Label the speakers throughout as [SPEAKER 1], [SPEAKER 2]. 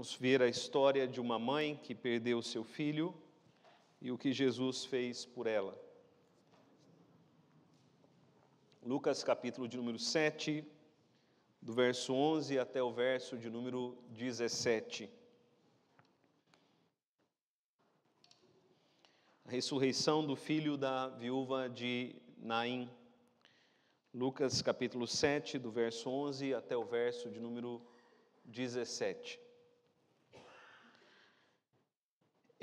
[SPEAKER 1] Vamos ver a história de uma mãe que perdeu seu filho e o que Jesus fez por ela. Lucas capítulo de número 7, do verso 11 até o verso de número 17. A ressurreição do filho da viúva de Naim. Lucas capítulo 7, do verso 11 até o verso de número 17.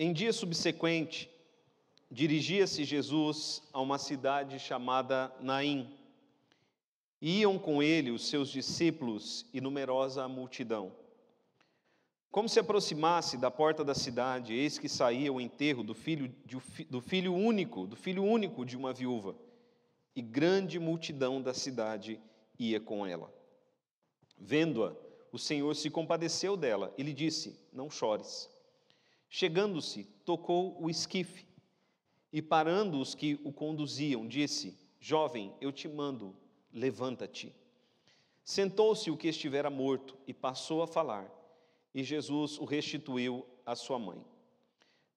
[SPEAKER 1] Em dia subsequente, dirigia-se Jesus a uma cidade chamada Naim. Iam com ele os seus discípulos e numerosa multidão. Como se aproximasse da porta da cidade, eis que saía o enterro do filho único de uma viúva, e grande multidão da cidade ia com ela. Vendo-a, o Senhor se compadeceu dela e lhe disse: não chores. Chegando-se, tocou o esquife, e parando os que o conduziam, disse: jovem, eu te mando, levanta-te. Sentou-se o que estivera morto e passou a falar, e Jesus o restituiu à sua mãe.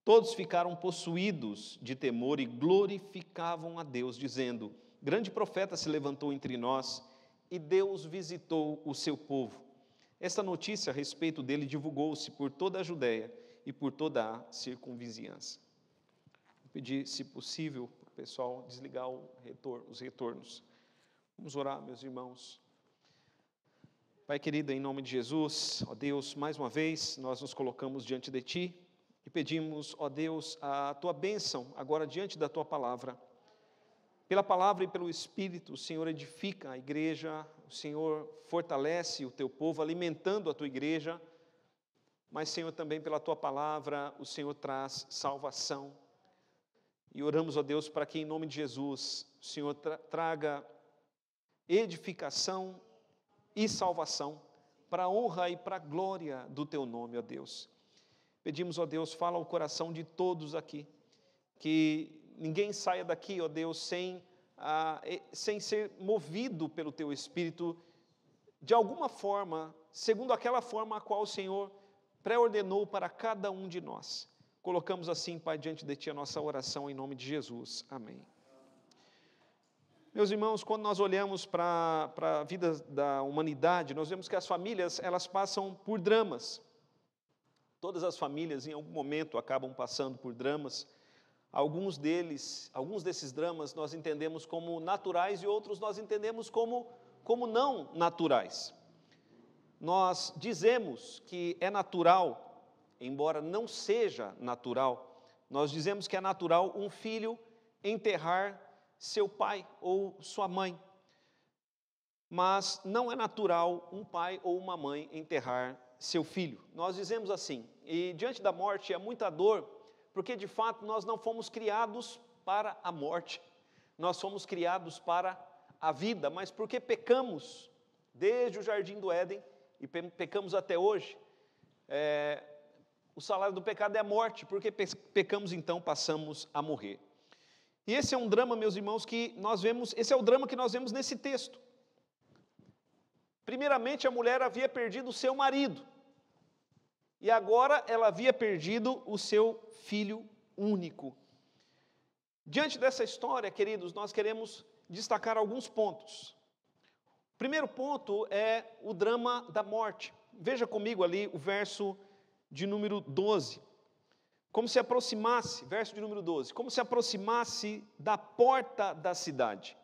[SPEAKER 1] Todos ficaram possuídos de temor e glorificavam a Deus, dizendo: grande profeta se levantou entre nós, e Deus visitou o seu povo. Esta notícia a respeito dele divulgou-se por toda a Judéia e por toda a circunvizinhança. Vou pedir, se possível, para o pessoal desligar os retornos. Vamos orar, meus irmãos. Pai querido, em nome de Jesus, ó Deus, mais uma vez nós nos colocamos diante de Ti e pedimos, ó Deus, a Tua bênção agora diante da Tua palavra. Pela palavra e pelo Espírito, o Senhor edifica a igreja, o Senhor fortalece o Teu povo, alimentando a Tua igreja, mas, Senhor, também pela Tua palavra, o Senhor traz salvação. E oramos, ó Deus, para que em nome de Jesus, o Senhor traga edificação e salvação, para a honra e para a glória do Teu nome, ó Deus. Pedimos, ó Deus, fala ao coração de todos aqui, que ninguém saia daqui, ó Deus, sem ser movido pelo Teu Espírito, de alguma forma, segundo aquela forma a qual o Senhor pré-ordenou para cada um de nós. Colocamos assim, Pai, diante de Ti a nossa oração em nome de Jesus. Amém. Meus irmãos, quando nós olhamos para a vida da humanidade, nós vemos que as famílias, elas passam por dramas. Todas as famílias, em algum momento, acabam passando por dramas. Alguns desses dramas nós entendemos como naturais e outros nós entendemos como não naturais. Nós dizemos que é natural, embora não seja natural, nós dizemos que é natural um filho enterrar seu pai ou sua mãe. Mas não é natural um pai ou uma mãe enterrar seu filho. Nós dizemos assim, e diante da morte é muita dor, porque de fato nós não fomos criados para a morte, nós fomos criados para a vida, mas porque pecamos desde o jardim do Éden, e pecamos até hoje, o salário do pecado é a morte, porque pecamos então passamos a morrer. E esse é um drama, meus irmãos, esse é o drama que nós vemos nesse texto. Primeiramente, a mulher havia perdido o seu marido, e agora ela havia perdido o seu filho único. Diante dessa história, queridos, nós queremos destacar alguns pontos. O primeiro ponto é o drama da morte. Veja comigo ali o verso de número 12. Como se aproximasse, verso de número 12, como se aproximasse da porta da cidade.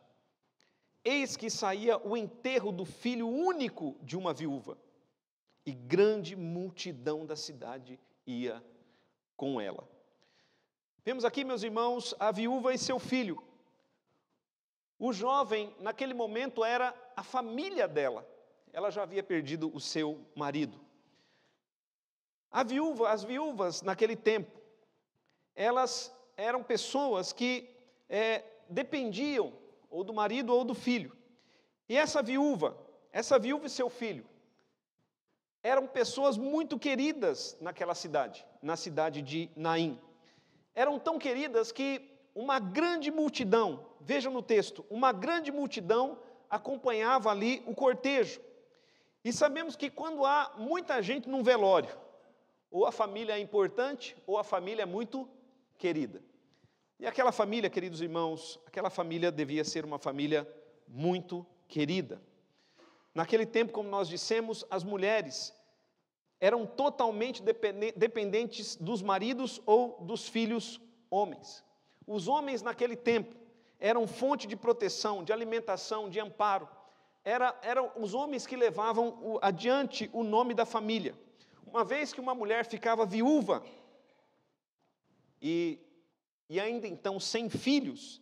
[SPEAKER 1] Eis que saía o enterro do filho único de uma viúva, e grande multidão da cidade ia com ela. Vemos aqui, meus irmãos, a viúva e seu filho. O jovem, naquele momento, era a família dela. Ela já havia perdido o seu marido. As viúvas, naquele tempo, elas eram pessoas que dependiam ou do marido ou do filho. E essa viúva e seu filho, eram pessoas muito queridas naquela cidade, na cidade de Naim. Eram tão queridas que uma grande multidão, vejam no texto, uma grande multidão acompanhava ali o cortejo. E sabemos que quando há muita gente num velório, Ou a família é importante, ou a família é muito querida. E aquela família, queridos irmãos, aquela família devia ser uma família muito querida. Naquele tempo, como nós dissemos, as mulheres eram totalmente dependentes dos maridos ou dos filhos homens. Os homens naquele tempo eram fonte de proteção, de alimentação, de amparo. Eram os homens que levavam adiante o nome da família. Uma vez que uma mulher ficava viúva e ainda então sem filhos,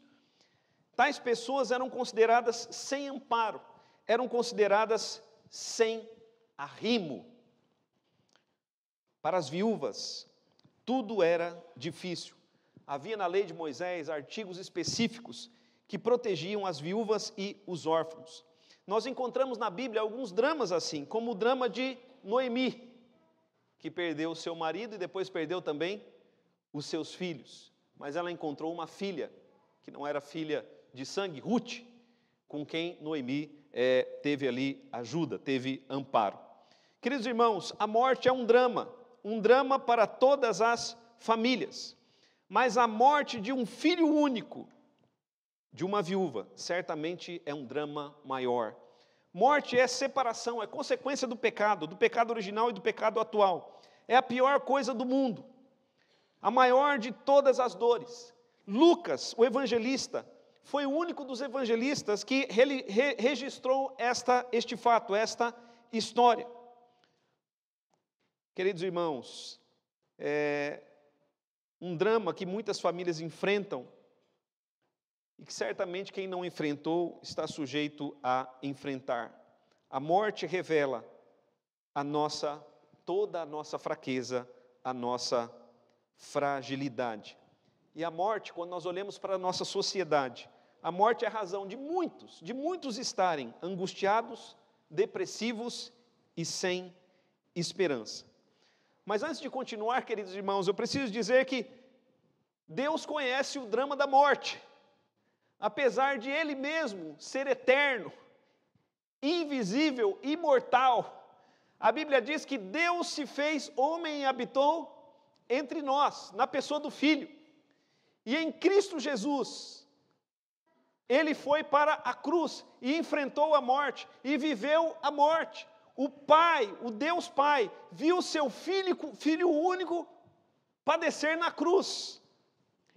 [SPEAKER 1] tais pessoas eram consideradas sem amparo, eram consideradas sem arrimo. Para as viúvas, tudo era difícil. Havia na lei de Moisés artigos específicos que protegiam as viúvas e os órfãos. Nós encontramos na Bíblia alguns dramas assim, como o drama de Noemi, que perdeu o seu marido e depois perdeu também os seus filhos. Mas ela encontrou uma filha, que não era filha de sangue, Ruth, com quem Noemi teve ali ajuda, teve amparo. Queridos irmãos, a morte é um drama para todas as famílias. Mas a morte de um filho único, de uma viúva, certamente é um drama maior. Morte é separação, é consequência do pecado original e do pecado atual. É a pior coisa do mundo, a maior de todas as dores. Lucas, o evangelista, foi o único dos evangelistas que registrou este fato, esta história. Queridos irmãos, um drama que muitas famílias enfrentam e que certamente quem não enfrentou está sujeito a enfrentar. A morte revela toda a nossa fraqueza, a nossa fragilidade. E a morte, quando nós olhamos para a nossa sociedade, a morte é a razão de muitos estarem angustiados, depressivos e sem esperança. Mas antes de continuar, queridos irmãos, eu preciso dizer que Deus conhece o drama da morte. Apesar de Ele mesmo ser eterno, invisível, imortal, a Bíblia diz que Deus se fez homem e habitou entre nós, na pessoa do Filho. E em Cristo Jesus, Ele foi para a cruz e enfrentou a morte e viveu a morte. O Pai, o Deus Pai, viu seu Filho único padecer na cruz.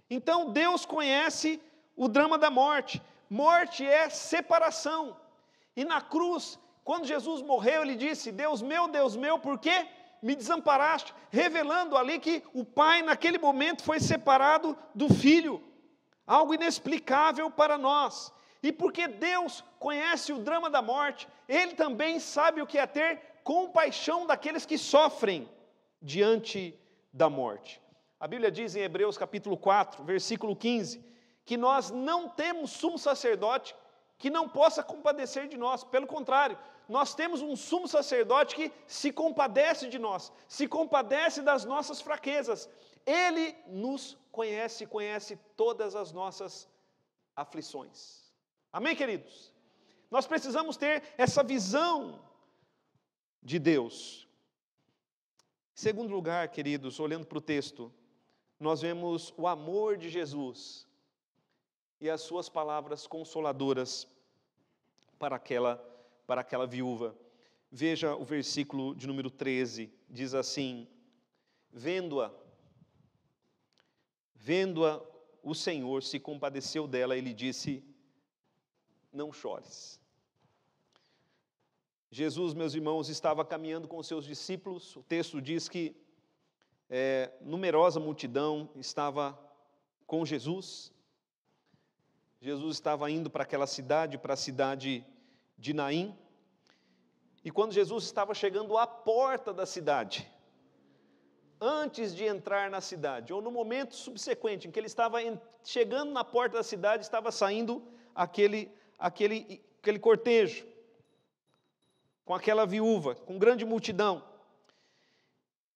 [SPEAKER 1] Então Deus conhece o drama da morte. Morte é separação. E na cruz, quando Jesus morreu, Ele disse: Deus meu, por que me desamparaste? Revelando ali que o Pai naquele momento foi separado do Filho. Algo inexplicável para nós. E porque Deus conhece o drama da morte, Ele também sabe o que é ter compaixão daqueles que sofrem diante da morte. A Bíblia diz em Hebreus capítulo 4, versículo 15, que nós não temos sumo sacerdote que não possa compadecer de nós. Pelo contrário, nós temos um sumo sacerdote que se compadece de nós, se compadece das nossas fraquezas. Ele nos conhece todas as nossas aflições. Amém, queridos? Nós precisamos ter essa visão de Deus. Em segundo lugar, queridos, olhando para o texto, nós vemos o amor de Jesus e as suas palavras consoladoras para aquela viúva. Veja o versículo de número 13, diz assim: vendo-a, o Senhor se compadeceu dela e lhe disse: não chores. Jesus, meus irmãos, estava caminhando com os seus discípulos. O texto diz que numerosa multidão estava com Jesus. Jesus estava indo para aquela cidade, para a cidade de Naim. E quando Jesus estava chegando à porta da cidade, antes de entrar na cidade, ou no momento subsequente, em que ele estava chegando na porta da cidade, estava saindo aquele cortejo, com aquela viúva, com grande multidão.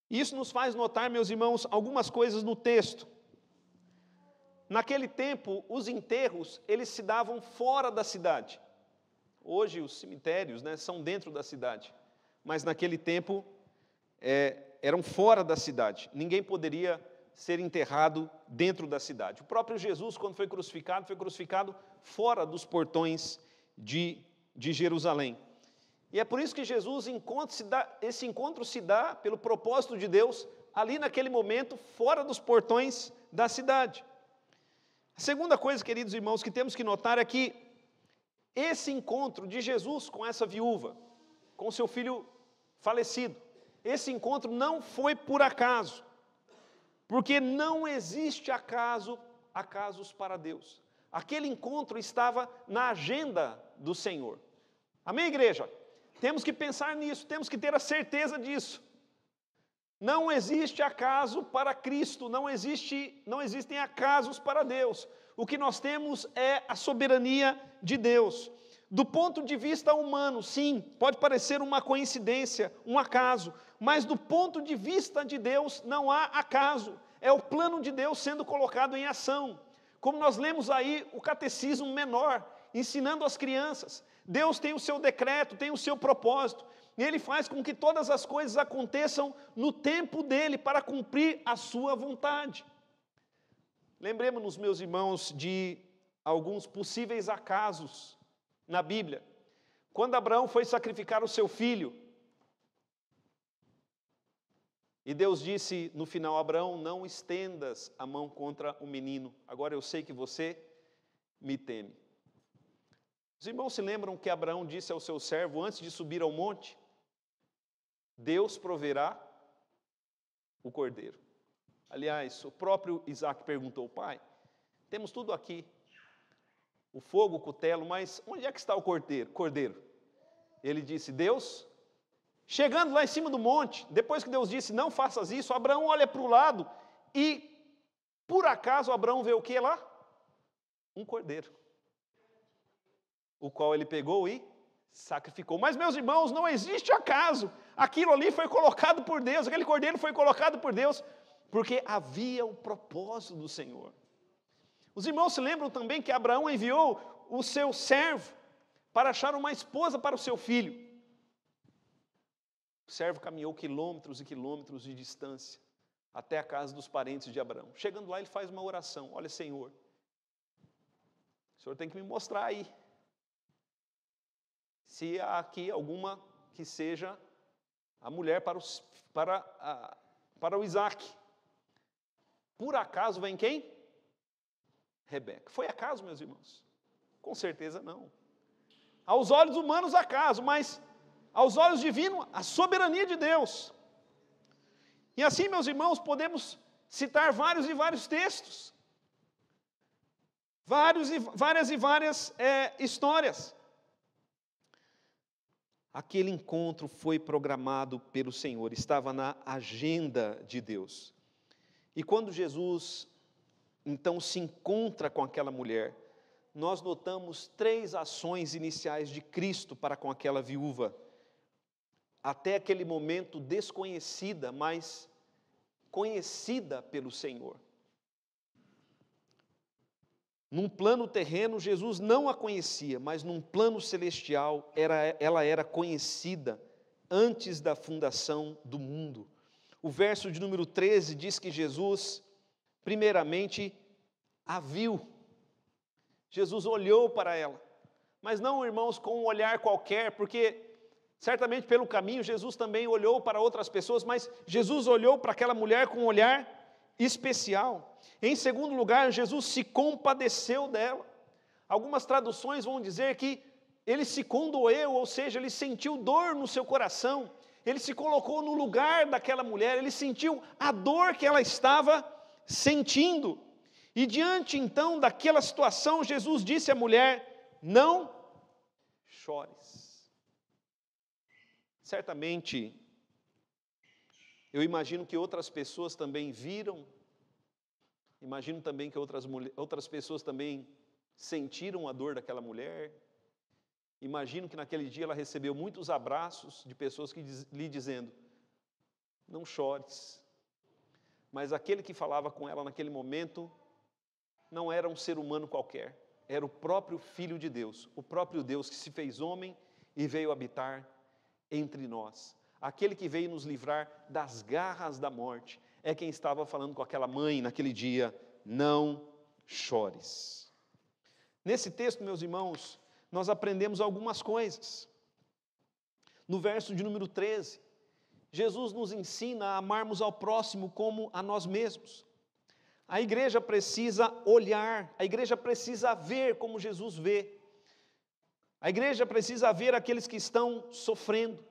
[SPEAKER 1] Isso nos faz notar, meus irmãos, algumas coisas no texto. Naquele tempo, os enterros, eles se davam fora da cidade. Hoje, os cemitérios, são dentro da cidade. Mas naquele tempo, eram fora da cidade. Ninguém poderia ser enterrado dentro da cidade. O próprio Jesus, quando foi crucificado fora dos portões de Jerusalém. E é por isso que esse encontro se dá pelo propósito de Deus, ali naquele momento, fora dos portões da cidade. A segunda coisa, queridos irmãos, que temos que notar é que esse encontro de Jesus com essa viúva, com seu filho falecido, esse encontro não foi por acaso, porque não existe acasos para Deus. Aquele encontro estava na agenda do Senhor. Amém, igreja? Temos que pensar nisso, temos que ter a certeza disso. Não existe acaso para Cristo, não existem acasos para Deus. O que nós temos é a soberania de Deus. Do ponto de vista humano, sim, pode parecer uma coincidência, um acaso, mas do ponto de vista de Deus não há acaso. É o plano de Deus sendo colocado em ação. Como nós lemos aí o catecismo menor, ensinando as crianças, Deus tem o seu decreto, tem o seu propósito, e Ele faz com que todas as coisas aconteçam no tempo dEle, para cumprir a sua vontade. Lembremos-nos, meus irmãos, de alguns possíveis acasos na Bíblia. Quando Abraão foi sacrificar o seu filho, e Deus disse no final: Abraão, não estendas a mão contra o menino, agora eu sei que você me teme. Os irmãos se lembram que Abraão disse ao seu servo, antes de subir ao monte: Deus proverá o cordeiro. Aliás, o próprio Isaac perguntou: pai, temos tudo aqui, o fogo, o cutelo, mas onde é que está o cordeiro? Ele disse: Deus. Chegando lá em cima do monte, depois que Deus disse: não faças isso, Abraão olha para o lado e, por acaso, Abraão vê o que lá? Um cordeiro, o qual ele pegou e sacrificou. Mas, meus irmãos, não existe acaso. Aquilo ali foi colocado por Deus, aquele cordeiro foi colocado por Deus, porque havia o propósito do Senhor. Os irmãos se lembram também que Abraão enviou o seu servo para achar uma esposa para o seu filho. O servo caminhou quilômetros e quilômetros de distância até a casa dos parentes de Abraão. Chegando lá, ele faz uma oração: olha, Senhor, o Senhor tem que me mostrar aí se há aqui alguma que seja a mulher para o Isaac. Por acaso vem quem? Rebeca. Foi acaso, meus irmãos? Com certeza não. Aos olhos humanos, acaso, mas aos olhos divinos, a soberania de Deus. E assim, meus irmãos, podemos citar vários e vários textos, várias histórias. Aquele encontro foi programado pelo Senhor, estava na agenda de Deus. E quando Jesus, então, se encontra com aquela mulher, nós notamos 3 ações iniciais de Cristo para com aquela viúva, até aquele momento desconhecida, mas conhecida pelo Senhor. Num plano terreno, Jesus não a conhecia, mas num plano celestial, ela era conhecida antes da fundação do mundo. O verso de número 13 diz que Jesus, primeiramente, a viu. Jesus olhou para ela, mas não, irmãos, com um olhar qualquer, porque certamente pelo caminho Jesus também olhou para outras pessoas, mas Jesus olhou para aquela mulher com um olhar especial. Em segundo lugar, Jesus se compadeceu dela. Algumas traduções vão dizer que ele se condoeu, ou seja, ele sentiu dor no seu coração, ele se colocou no lugar daquela mulher, ele sentiu a dor que ela estava sentindo. E diante então daquela situação, Jesus disse à mulher: não chores. Certamente, eu imagino que outras pessoas também viram, imagino também que outras pessoas também sentiram a dor daquela mulher. Imagino que naquele dia ela recebeu muitos abraços de pessoas que lhe dizendo: não chores. Mas aquele que falava com ela naquele momento não era um ser humano qualquer, era o próprio Filho de Deus, o próprio Deus que se fez homem e veio habitar entre nós. aquele que veio nos livrar das garras da morte, é quem estava falando com aquela mãe naquele dia: não chores. Nesse texto, meus irmãos, nós aprendemos algumas coisas. No verso de número 13, Jesus nos ensina a amarmos ao próximo como a nós mesmos. A igreja precisa olhar, a igreja precisa ver como Jesus vê. A igreja precisa ver aqueles que estão sofrendo.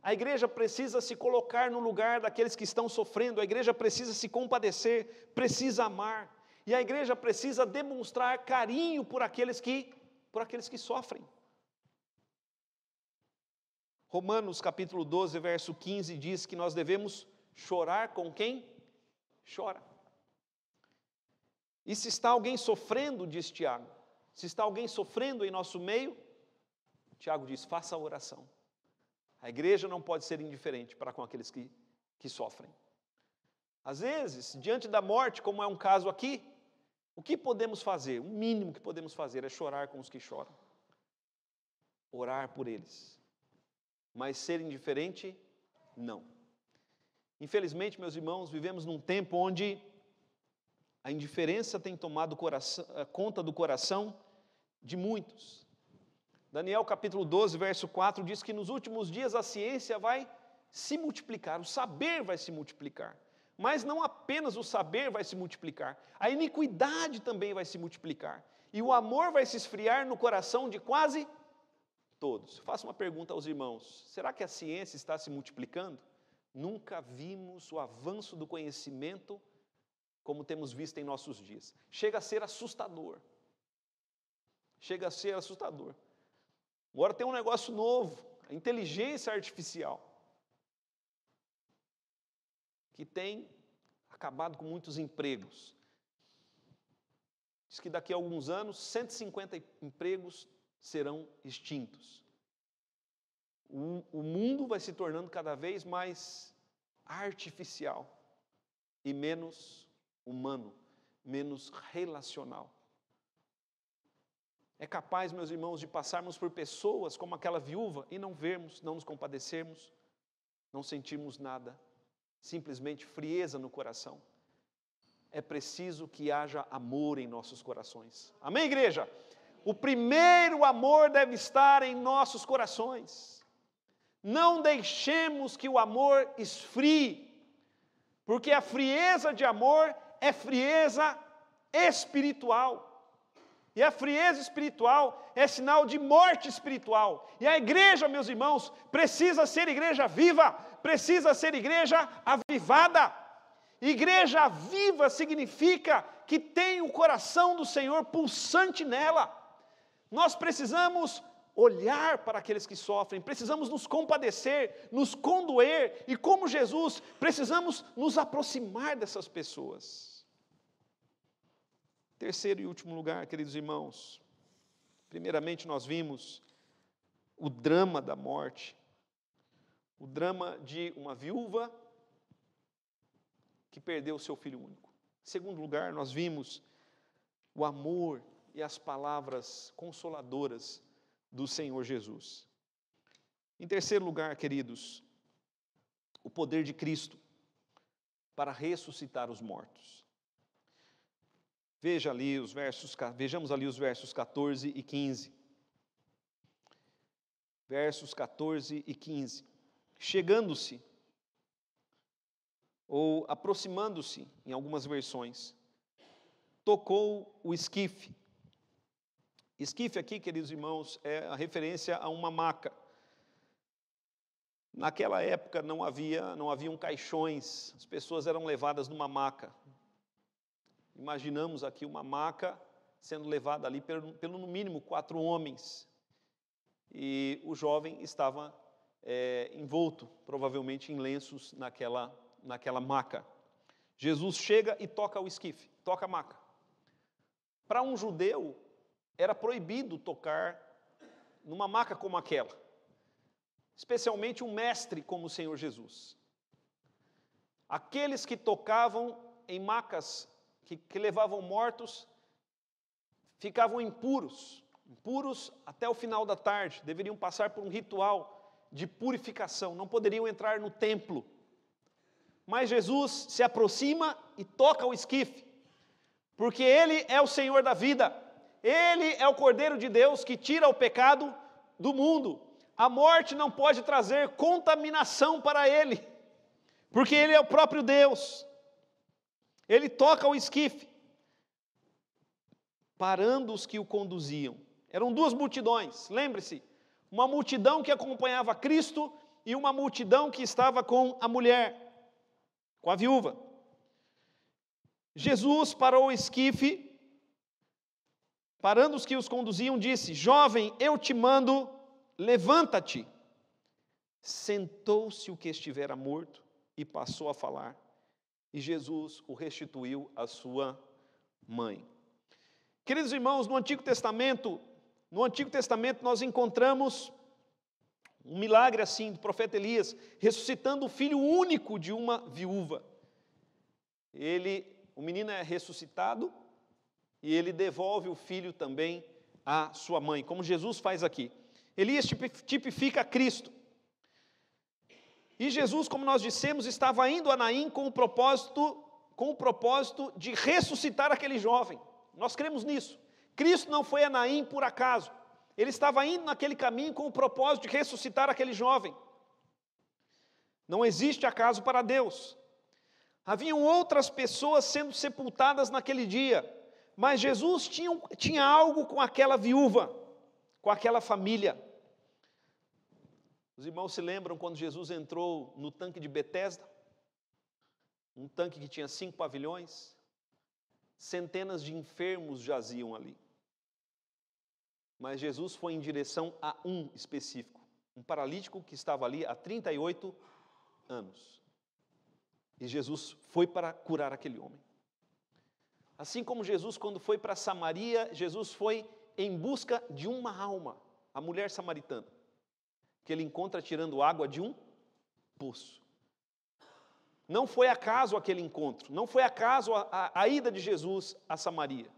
[SPEAKER 1] A igreja precisa se colocar no lugar daqueles que estão sofrendo. A igreja precisa se compadecer, precisa amar. E a igreja precisa demonstrar carinho por aqueles que sofrem. Romanos capítulo 12, verso 15 diz que nós devemos chorar com quem chora. E se está alguém sofrendo, diz Tiago, se está alguém sofrendo em nosso meio, Tiago diz: faça a oração. A igreja não pode ser indiferente para com aqueles que sofrem. Às vezes, diante da morte, como é um caso aqui, o que podemos fazer? O mínimo que podemos fazer é chorar com os que choram. Orar por eles. Mas ser indiferente, não. Infelizmente, meus irmãos, vivemos num tempo onde a indiferença tem tomado conta do coração de muitos. Daniel capítulo 12, verso 4 diz que nos últimos dias a ciência vai se multiplicar, o saber vai se multiplicar. Mas não apenas o saber vai se multiplicar, a iniquidade também vai se multiplicar. E o amor vai se esfriar no coração de quase todos. Faço uma pergunta aos irmãos: será que a ciência está se multiplicando? Nunca vimos o avanço do conhecimento como temos visto em nossos dias. Chega a ser assustador. Chega a ser assustador. Agora tem um negócio novo, a inteligência artificial, que tem acabado com muitos empregos. Diz que daqui a alguns anos, 150 empregos serão extintos. O mundo vai se tornando cada vez mais artificial e menos humano, menos relacional. É capaz, meus irmãos, de passarmos por pessoas como aquela viúva e não vermos, não nos compadecermos, não sentirmos nada, simplesmente frieza no coração. É preciso que haja amor em nossos corações. Amém, igreja? O primeiro amor deve estar em nossos corações. Não deixemos que o amor esfrie, porque a frieza de amor é frieza espiritual. E a frieza espiritual é sinal de morte espiritual. E a igreja, meus irmãos, precisa ser igreja viva, precisa ser igreja avivada. Igreja viva significa que tem o coração do Senhor pulsante nela. Nós precisamos olhar para aqueles que sofrem, precisamos nos compadecer, nos condoer, e como Jesus, precisamos nos aproximar dessas pessoas. Terceiro e último lugar, queridos irmãos, primeiramente nós vimos o drama da morte, o drama de uma viúva que perdeu o seu filho único. Em segundo lugar, nós vimos o amor e as palavras consoladoras do Senhor Jesus. Em terceiro lugar, queridos, o poder de Cristo para ressuscitar os mortos. Vejamos ali os versos 14 e 15. Versos 14 e 15. Chegando-se, ou aproximando-se, em algumas versões, tocou o esquife. Esquife aqui, queridos irmãos, é a referência a uma maca. Naquela época não haviam caixões, as pessoas eram levadas numa maca. Imaginamos aqui uma maca sendo levada ali pelo no mínimo 4 homens. E o jovem estava envolto, provavelmente em lenços, naquela maca. Jesus chega e toca o esquife, toca a maca. Para um judeu, era proibido tocar numa maca como aquela. Especialmente um mestre como o Senhor Jesus. Aqueles que tocavam em macas que levavam mortos, ficavam impuros até o final da tarde, deveriam passar por um ritual de purificação, não poderiam entrar no templo. Mas Jesus se aproxima e toca o esquife, porque Ele é o Senhor da vida, Ele é o Cordeiro de Deus que tira o pecado do mundo. A morte não pode trazer contaminação para Ele, porque Ele é o próprio Deus. Ele toca o esquife, parando os que o conduziam. Eram duas multidões, lembre-se, uma multidão que acompanhava Cristo e uma multidão que estava com a mulher, com a viúva. Jesus parou o esquife, parando os que os conduziam, disse: jovem, eu te mando, levanta-te. Sentou-se o que estivera morto e passou a falar, e Jesus o restituiu à sua mãe. Queridos irmãos, no Antigo Testamento nós encontramos um milagre assim do profeta Elias, ressuscitando o filho único de uma viúva. O menino é ressuscitado e ele devolve o filho também à sua mãe, como Jesus faz aqui. Elias tipifica Cristo. E Jesus, como nós dissemos, estava indo a Naim com o propósito de ressuscitar aquele jovem. Nós cremos nisso. Cristo não foi a Naim por acaso. Ele estava indo naquele caminho com o propósito de ressuscitar aquele jovem. Não existe acaso para Deus. Haviam outras pessoas sendo sepultadas naquele dia, mas Jesus tinha algo com aquela viúva, com aquela família. Os irmãos se lembram quando Jesus entrou no tanque de Betesda? Um tanque que tinha 5 pavilhões. Centenas de enfermos jaziam ali. Mas Jesus foi em direção a um específico, um paralítico que estava ali há 38 anos. E Jesus foi para curar aquele homem. Assim como Jesus, quando foi para Samaria, Jesus foi em busca de uma alma, a mulher samaritana, que ele encontra tirando água de um poço. Não foi acaso aquele encontro, não foi acaso a ida de Jesus a Samaria.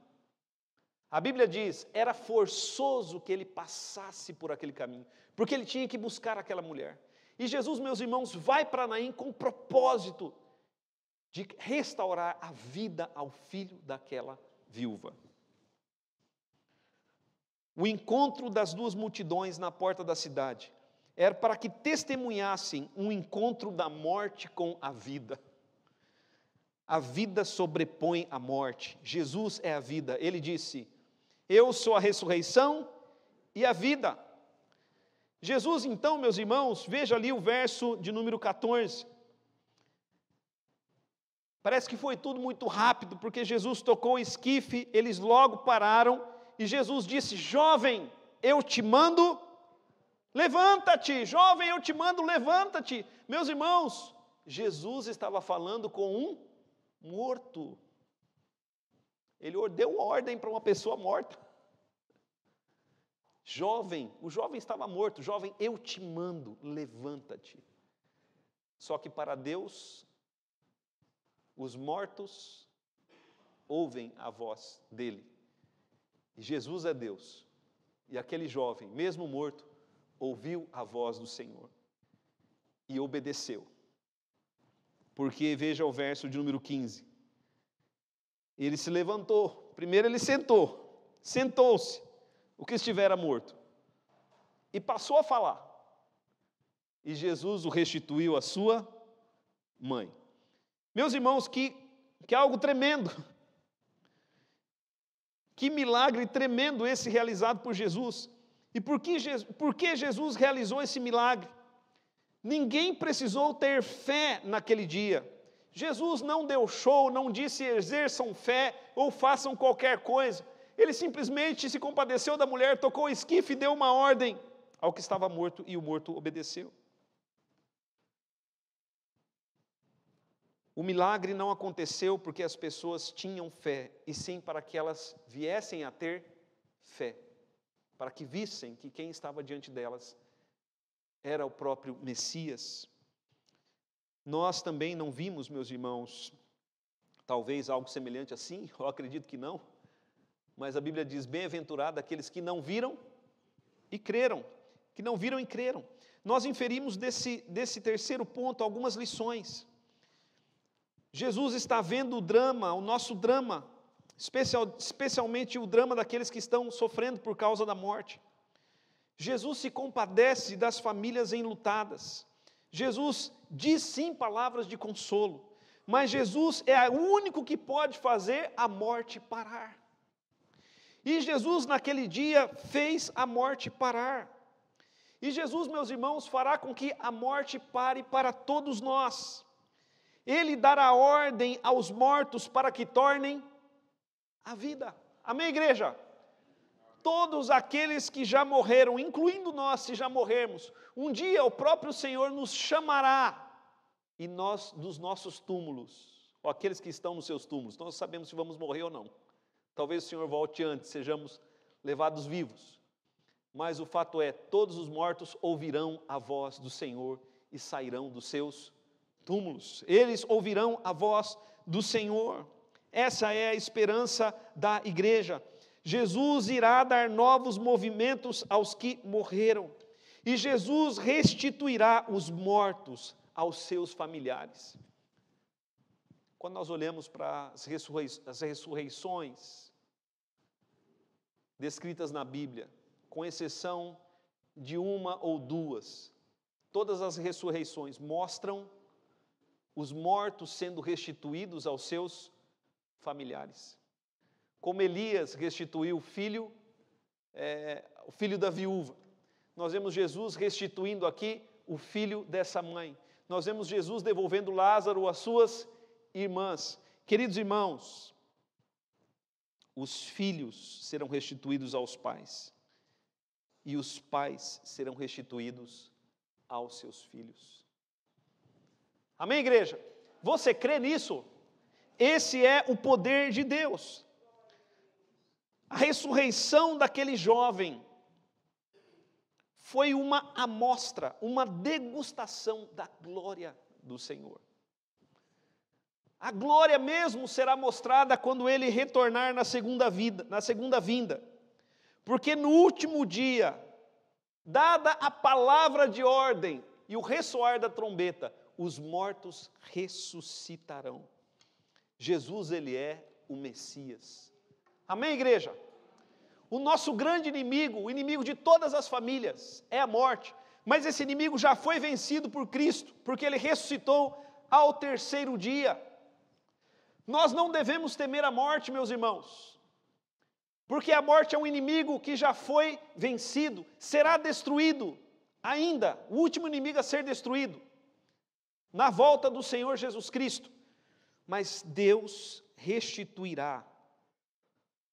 [SPEAKER 1] A Bíblia diz, era forçoso que ele passasse por aquele caminho, porque ele tinha que buscar aquela mulher. E Jesus, meus irmãos, vai para Naim com o propósito de restaurar a vida ao filho daquela viúva. O encontro das duas multidões na porta da cidade era para que testemunhassem um encontro da morte com a vida. A vida sobrepõe a morte. Jesus é a vida. Ele disse: eu sou a ressurreição e a vida. Jesus, então, meus irmãos, veja ali o verso de número 14. Parece que foi tudo muito rápido, porque Jesus tocou o esquife, eles logo pararam, e Jesus disse: jovem, eu te mando, levanta-te. Jovem, eu te mando, levanta-te. Meus irmãos, Jesus estava falando com um morto. Ele deu ordem para uma pessoa morta. Jovem, o jovem estava morto. Jovem, eu te mando, levanta-te. Só que para Deus, os mortos ouvem a voz dele. E Jesus é Deus. E aquele jovem, mesmo morto, ouviu a voz do Senhor e obedeceu. Porque veja o verso de número 15. Ele se levantou. Primeiro ele sentou-se, o que estivera morto, e passou a falar. E Jesus o restituiu à sua mãe. Meus irmãos, que algo tremendo. Que milagre tremendo esse realizado por Jesus. E por que Jesus realizou esse milagre? Ninguém precisou ter fé naquele dia. Jesus não deu show, não disse exerçam fé ou façam qualquer coisa. Ele simplesmente se compadeceu da mulher, tocou o esquife e deu uma ordem ao que estava morto, e o morto obedeceu. O milagre não aconteceu porque as pessoas tinham fé, e sim para que elas viessem a ter fé, para que vissem que quem estava diante delas era o próprio Messias. Nós também não vimos, meus irmãos, talvez algo semelhante assim, eu acredito que não, mas a Bíblia diz: bem-aventurado aqueles que não viram e creram, que não viram e creram. nós inferimos desse terceiro ponto algumas lições. Jesus está vendo o drama, o nosso drama, especialmente o drama daqueles que estão sofrendo por causa da morte. Jesus se compadece das famílias enlutadas. Jesus diz sim palavras de consolo, mas Jesus é o único que pode fazer a morte parar. E Jesus naquele dia fez a morte parar. E Jesus, meus irmãos, fará com que a morte pare para todos nós. Ele dará ordem aos mortos para que tornem a vida. Amém, igreja? Todos aqueles que já morreram, incluindo nós, se já morrermos, um dia o próprio Senhor nos chamará, e nós, dos nossos túmulos, ou aqueles que estão nos seus túmulos, nós sabemos se vamos morrer ou não. Talvez o Senhor volte antes, sejamos levados vivos. Mas o fato é, todos os mortos ouvirão a voz do Senhor e sairão dos seus túmulos. Eles ouvirão a voz do Senhor. Essa é a esperança da igreja. Jesus irá dar novos movimentos aos que morreram. E Jesus restituirá os mortos aos seus familiares. Quando nós olhamos para as ressurreições descritas na Bíblia, com exceção de uma ou duas, todas as ressurreições mostram os mortos sendo restituídos aos seus familiares. Como Elias restituiu o filho da viúva. Nós vemos Jesus restituindo aqui o filho dessa mãe. Nós vemos Jesus devolvendo Lázaro às suas irmãs. Queridos irmãos, os filhos serão restituídos aos pais, e os pais serão restituídos aos seus filhos. Amém, igreja? Você crê nisso? Esse é o poder de Deus. A ressurreição daquele jovem foi uma amostra, uma degustação da glória do Senhor. A glória mesmo será mostrada quando ele retornar na segunda vinda. Porque no último dia, dada a palavra de ordem e o ressoar da trombeta, os mortos ressuscitarão. Jesus, ele é o Messias. Amém, igreja? O nosso grande inimigo, o inimigo de todas as famílias, é a morte. Mas esse inimigo já foi vencido por Cristo, porque ele ressuscitou ao terceiro dia. Nós não devemos temer a morte, meus irmãos, porque a morte é um inimigo que já foi vencido, será destruído ainda, o último inimigo a ser destruído, na volta do Senhor Jesus Cristo. Mas Deus restituirá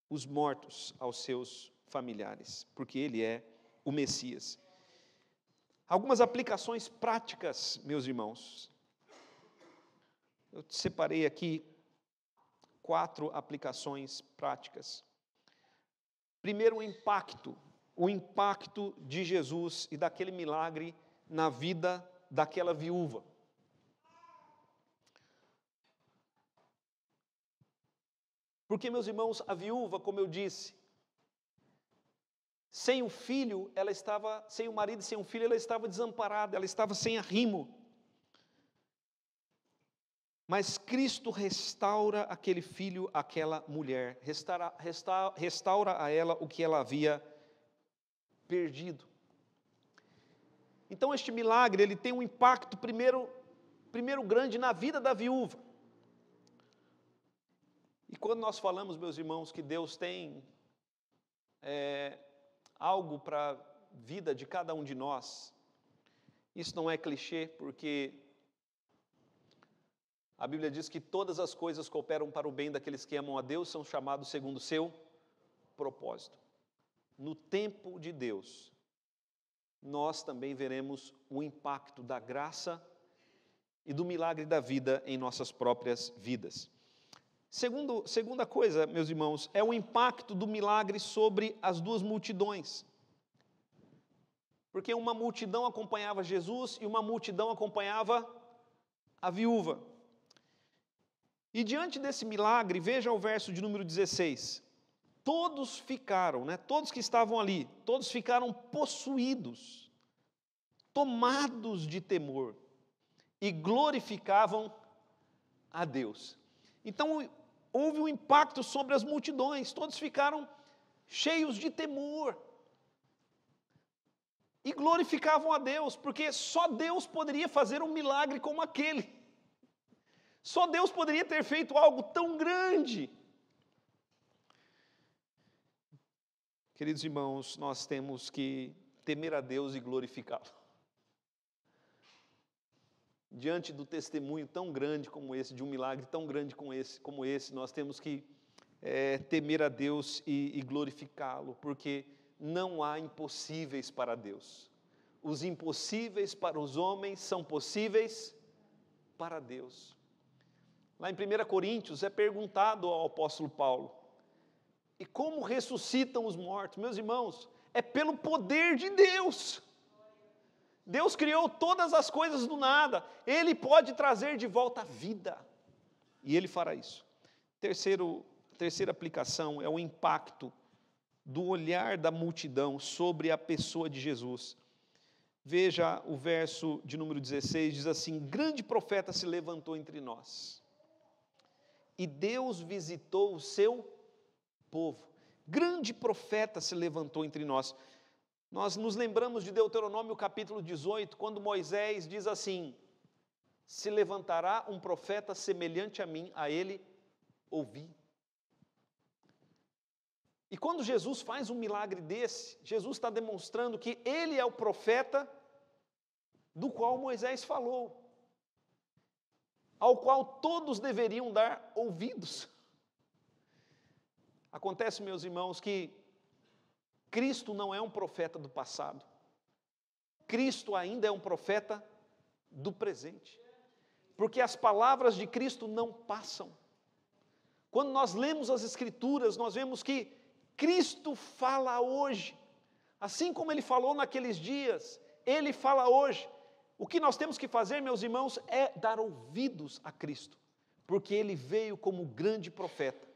[SPEAKER 1] os mortos aos seus familiares, porque Ele é o Messias. Algumas aplicações práticas, meus irmãos. Eu separei aqui 4 aplicações práticas. Primeiro, o impacto de Jesus e daquele milagre na vida daquela viúva. Porque, meus irmãos, a viúva, como eu disse, sem o filho, sem o marido e sem o filho, ela estava desamparada, ela estava sem arrimo. Mas Cristo restaura aquele filho, aquela mulher, restaura a ela o que ela havia perdido. Então este milagre, ele tem um impacto primeiro grande na vida da viúva. E quando nós falamos, meus irmãos, que Deus tem algo para a vida de cada um de nós, isso não é clichê, porque a Bíblia diz que todas as coisas cooperam para o bem daqueles que amam a Deus, são chamados segundo o seu propósito. No tempo de Deus, nós também veremos o impacto da graça e do milagre da vida em nossas próprias vidas. Segunda coisa, meus irmãos, é o impacto do milagre sobre as duas multidões. Porque uma multidão acompanhava Jesus e uma multidão acompanhava a viúva. E diante desse milagre, veja o verso de número 16. Todos que estavam ali, todos ficaram possuídos. tomados de temor, e glorificavam a Deus. Então, houve um impacto sobre as multidões, todos ficaram cheios de temor, e glorificavam a Deus, porque só Deus poderia fazer um milagre como aquele. Só Deus poderia ter feito algo tão grande. Queridos irmãos, nós temos que temer a Deus e glorificá-lo. Diante do testemunho tão grande como esse, de um milagre tão grande como esse, nós temos que temer a Deus e glorificá-lo, porque não há impossíveis para Deus. Os impossíveis para os homens são possíveis para Deus. Lá em 1 Coríntios é perguntado ao apóstolo Paulo: e como ressuscitam os mortos? Meus irmãos, é pelo poder de Deus. Deus criou todas as coisas do nada. Ele pode trazer de volta a vida. E Ele fará isso. Terceira aplicação é o impacto do olhar da multidão sobre a pessoa de Jesus. Veja o verso de número 16, diz assim: grande profeta se levantou entre nós, e Deus visitou o seu povo. Grande profeta se levantou entre nós. Nós nos lembramos de Deuteronômio capítulo 18, quando Moisés diz assim: se levantará um profeta semelhante a mim, a ele ouvi. E quando Jesus faz um milagre desse, Jesus está demonstrando que ele é o profeta do qual Moisés falou, ao qual todos deveriam dar ouvidos. Acontece, meus irmãos, que Cristo não é um profeta do passado. Cristo ainda é um profeta do presente. Porque as palavras de Cristo não passam. Quando nós lemos as Escrituras, nós vemos que Cristo fala hoje. Assim como Ele falou naqueles dias, Ele fala hoje. O que nós temos que fazer, meus irmãos, é dar ouvidos a Cristo. Porque Ele veio como grande profeta.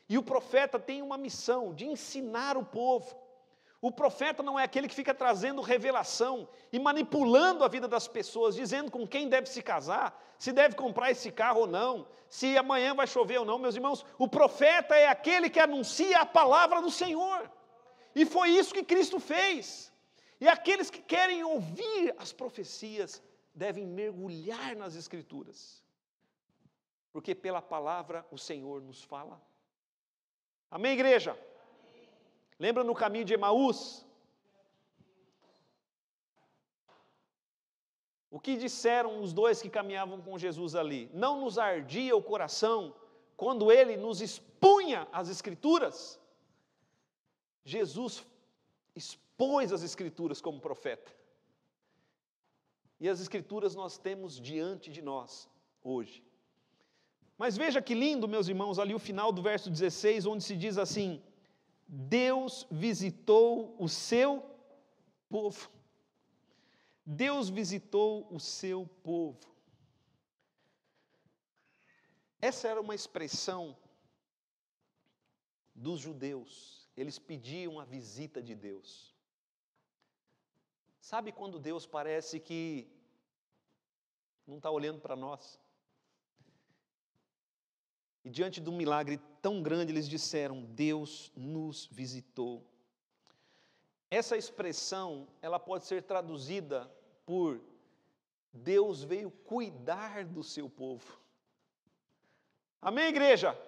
[SPEAKER 1] E o profeta tem uma missão de ensinar o povo. O profeta não é aquele que fica trazendo revelação e manipulando a vida das pessoas, dizendo com quem deve se casar, se deve comprar esse carro ou não, se amanhã vai chover ou não. Meus irmãos, o profeta é aquele que anuncia a palavra do Senhor. E foi isso que Cristo fez. E aqueles que querem ouvir as profecias devem mergulhar nas Escrituras. Porque pela palavra o Senhor nos fala. Amém, igreja? Lembra no caminho de Emaús? O que disseram os dois que caminhavam com Jesus ali? Não nos ardia o coração quando Ele nos expunha as Escrituras? Jesus expôs as Escrituras como profeta. E as Escrituras nós temos diante de nós hoje. Mas veja que lindo, meus irmãos, ali o final do verso 16, onde se diz assim: Deus visitou o seu povo. Deus visitou o seu povo. Essa era uma expressão dos judeus. Eles pediam a visita de Deus. Sabe quando Deus parece que não está olhando para nós? E diante de um milagre tão grande, eles disseram: Deus nos visitou. Essa expressão, ela pode ser traduzida por: Deus veio cuidar do seu povo. Amém, igreja?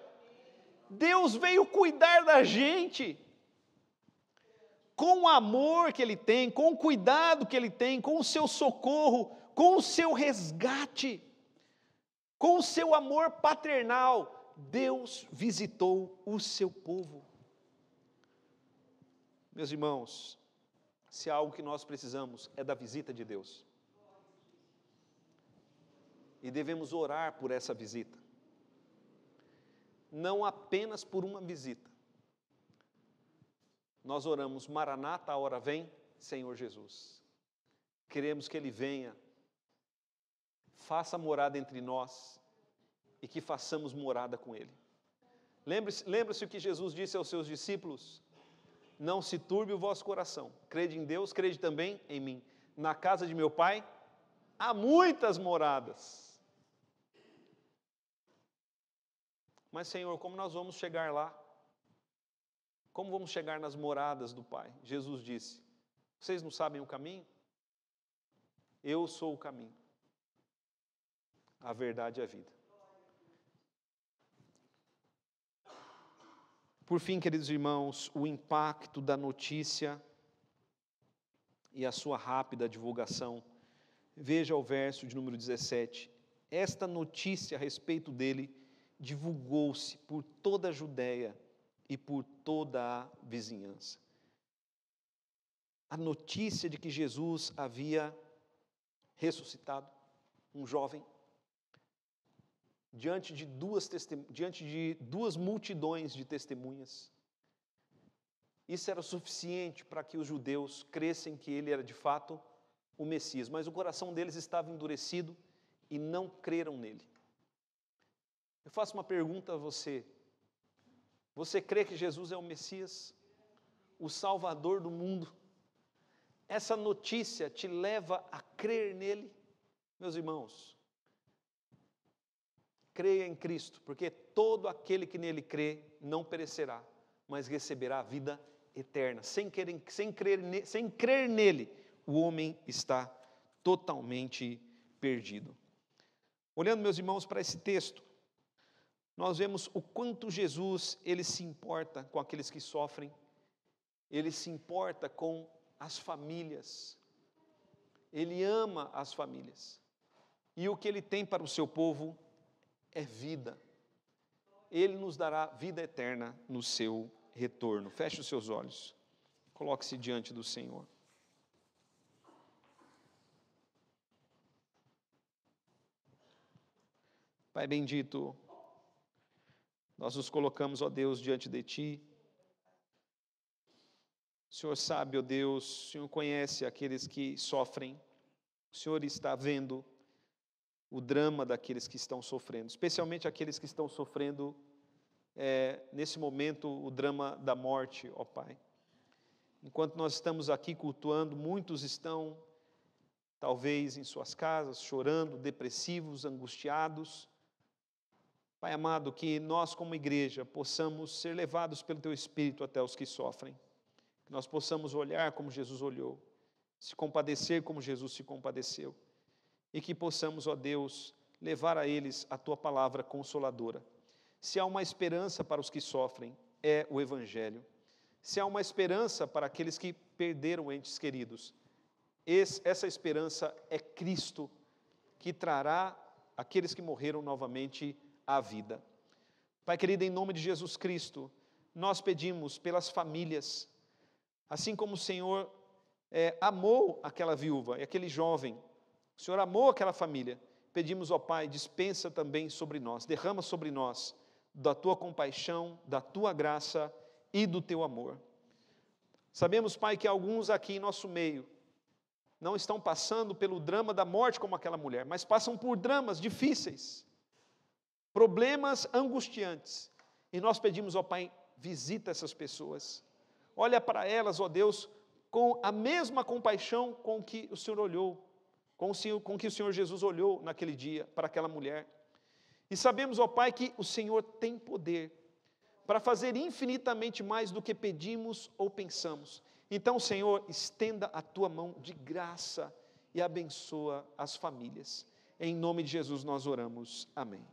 [SPEAKER 1] Deus veio cuidar da gente. Com o amor que Ele tem, com o cuidado que Ele tem, com o seu socorro, com o seu resgate, com o seu amor paternal, Deus visitou o seu povo. Meus irmãos, se há algo que nós precisamos é da visita de Deus. E devemos orar por essa visita. Não apenas por uma visita. Nós oramos: Maranata, a hora vem, Senhor Jesus. Queremos que Ele venha, faça morada entre nós, e que façamos morada com Ele. Lembre-se o que Jesus disse aos seus discípulos: não se turbe o vosso coração, crede em Deus, crede também em mim. Na casa de meu pai há muitas moradas. Mas, Senhor, como nós vamos chegar lá? Como vamos chegar nas moradas do Pai? Jesus disse: vocês não sabem o caminho? Eu sou o caminho, a verdade e a vida. Por fim, queridos irmãos, o impacto da notícia e a sua rápida divulgação. Veja o verso de número 17. Esta notícia a respeito dele divulgou-se por toda a Judéia e por toda a vizinhança. A notícia de que Jesus havia ressuscitado um jovem diante de duas multidões de testemunhas. Isso era suficiente para que os judeus cressem que ele era de fato o Messias, mas o coração deles estava endurecido e não creram nele. Eu faço uma pergunta a você. Você crê que Jesus é o Messias, o Salvador do mundo? Essa notícia te leva a crer nele? Meus irmãos, creia em Cristo, porque todo aquele que nele crê não perecerá, mas receberá a vida eterna. Sem crer nele, o homem está totalmente perdido. Olhando, meus irmãos, para esse texto, nós vemos o quanto Jesus, ele se importa com aqueles que sofrem, ele se importa com as famílias, ele ama as famílias, e o que ele tem para o seu povo é vida. Ele nos dará vida eterna no seu retorno. Feche os seus olhos, coloque-se diante do Senhor. Pai bendito, nós nos colocamos, ó Deus, diante de Ti. O Senhor sabe, ó Deus, o Senhor conhece aqueles que sofrem, o Senhor está vendo o drama daqueles que estão sofrendo, especialmente aqueles que estão sofrendo, nesse momento, o drama da morte, ó Pai. Enquanto nós estamos aqui cultuando, muitos estão, talvez, em suas casas, chorando, depressivos, angustiados. Pai amado, que nós como igreja possamos ser levados pelo Teu Espírito até os que sofrem, que nós possamos olhar como Jesus olhou, se compadecer como Jesus se compadeceu, e que possamos, ó Deus, levar a eles a Tua palavra consoladora. Se há uma esperança para os que sofrem, é o Evangelho. Se há uma esperança para aqueles que perderam entes queridos, essa esperança é Cristo, que trará aqueles que morreram novamente à vida. Pai querido, em nome de Jesus Cristo, nós pedimos pelas famílias, assim como o Senhor amou aquela viúva e aquele jovem, o Senhor amou aquela família, pedimos, ó Pai, dispensa também sobre nós, derrama sobre nós da Tua compaixão, da Tua graça e do Teu amor. Sabemos, Pai, que alguns aqui em nosso meio não estão passando pelo drama da morte como aquela mulher, mas passam por dramas difíceis, problemas angustiantes, e nós pedimos, ó Pai, visita essas pessoas, olha para elas, ó Deus, com a mesma compaixão com que o Senhor olhou, com que o Senhor Jesus olhou naquele dia para aquela mulher. E sabemos, ó Pai, que o Senhor tem poder para fazer infinitamente mais do que pedimos ou pensamos. Então, Senhor, estenda a Tua mão de graça e abençoa as famílias. Em nome de Jesus nós oramos. Amém.